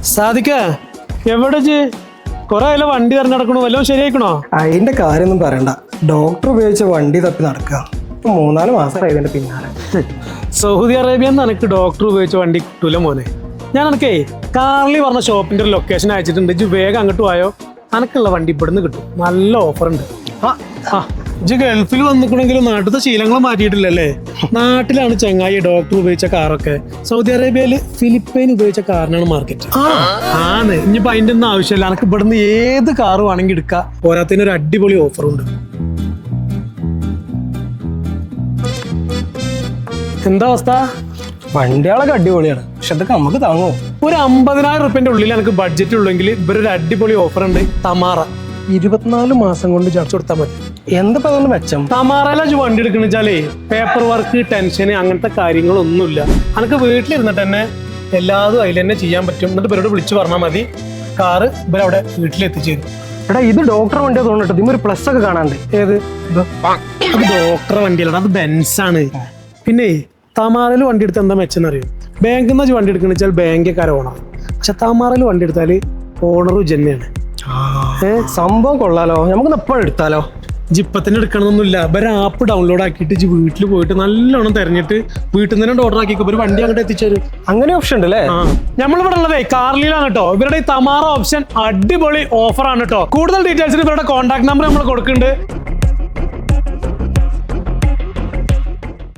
സാധിക്ക എവിടെ കൊറേ ആയാലും വണ്ടി തിരഞ്ഞെടുക്കണോ വല്ലതും ശരിയായിക്കണോ? അതിന്റെ കാര്യമൊന്നും പറയണ്ട. ഡോക്ടർ ഉപയോഗിച്ച വണ്ടി തപ്പി നടക്കുക. 3-4 മാസമായി ഇതിന്റെ പിന്നാലെ. സൗദി അറേബ്യ എനിക്ക് ഡോക്ടർ ഉപയോഗിച്ച വണ്ടി കിട്ടൂല മോനെ. ഞാൻ എനിക്കേ കാർലി പറഞ്ഞ ഷോപ്പിന്റെ ഒരു ലൊക്കേഷൻ അയച്ചിട്ടുണ്ട്. ഇജ്ജ് വേഗം അങ്ങോട്ട് പോയോ, അനക്കുള്ള വണ്ടി ഇവിടുന്ന് കിട്ടും. നല്ല ഓഫർ ഉണ്ട്. ഇജ്ജ് ഗൾഫിൽ വന്നിക്കണെങ്കിലും നാട്ടിലത്തെ ശീലങ്ങൾ മാറ്റിയിട്ടില്ലല്ലേ? നാട്ടിലാണ് ചെങ്ങായി ഡോക്ടർ ഉപയോഗിച്ച കാറൊക്കെ. സൗദി അറേബ്യയിൽ ഫിലിപ്പൈൻ ഉപയോഗിച്ച കാറിനാണ് മാർക്കറ്റ്. ആണ് ഇനിയിപ്പോ അതിന്റെ ഒന്നും ആവശ്യമില്ല. എനിക്ക് ഇവിടുന്ന് ഏത് കാറ് വേണമെങ്കിൽ എടുക്കാം. പോരാത്തതിന് ഒരു അടിപൊളി ഓഫറുണ്ട്. എന്താ അവസ്ഥ? വണ്ടികളൊക്കെ അടിപൊളിയാണ്, പക്ഷെ അതൊക്കെ നമുക്ക് താങ്ങോ? ഒരു 50,000 റുപ്യന്റെ ഉള്ളിൽ എനിക്ക് ബഡ്ജറ്റ് ഉള്ളെങ്കിൽ ഇവരൊരു അടിപൊളി ഓഫർ ഉണ്ട്. തമാറ 24 മാസം കൊണ്ട് ചടച്ചു കൊടുത്താൽ മതി. എന്താ മെച്ചം? തമാറയിലെ വണ്ടി എടുക്കണ വെച്ചാലേ പേപ്പർ വർക്ക്, ടെൻഷന് അങ്ങനത്തെ കാര്യങ്ങളൊന്നുമില്ല. എനിക്ക് വീട്ടിലിരുന്നിട്ട് തന്നെ എല്ലാതും അതിൽ തന്നെ ചെയ്യാൻ പറ്റും. എന്നിട്ട് ഇവരോട് വിളിച്ചു പറഞ്ഞാൽ മതി, കാറ് ഇവരവിടെ വീട്ടിലെത്തിച്ചു തരും. എടാ ഇത് ഡോക്ടർ വണ്ടിയാ തോന്നിട്ട് ഇതിന് ഒരു പ്ലസ് ഒക്കെ കാണാണ്ട്. ഏത്? അത് ഡോക്ടറെ വണ്ടിയല്ല, അത് ബെൻസാണ്. പിന്നെ തമാറയിൽ വണ്ടി എടുത്താൽ എന്താ മെച്ചെന്നറിയും? ബാങ്കിൽ നിന്ന് വണ്ടി എടുക്കണ വെച്ചാൽ ബാങ്കിക്കാരെ ഓണർ. പക്ഷെ തമാറയിൽ വണ്ടി എടുത്താൽ ഓണറും ജന്നെയാണ്. സംഭവം കൊള്ളാലോ, നമുക്ക് എപ്പോഴും എടുത്താലോ? ജിപ്പത്തിന് എടുക്കണമെന്നൊന്നുമില്ല. ഇവരെ ആപ്പ് ഡൗൺലോഡ് ആക്കിയിട്ട് വീട്ടിൽ പോയിട്ട് നല്ലോണം തെരഞ്ഞിട്ട് വീട്ടിൽ നിന്ന് തന്നെ ഓർഡർ ആക്കി ഒരു വണ്ടി അങ്ങോട്ട് എത്തിച്ചേരും. അങ്ങനെ ഓപ്ഷൻ ഉണ്ട് അല്ലേ? നമ്മളിവിടെ ഉള്ളതേ കാർലിയിലാണ് കേട്ടോ. ഇവരുടെ ഈ തമാറ ഓപ്ഷൻ അടിപൊളി ഓഫറാണ് കേട്ടോ. കൂടുതൽ ഡീറ്റെയിൽസിന് ഇവരുടെ കോൺടാക്ട് നമ്പർ നമ്മൾ കൊടുക്കുന്നുണ്ട്.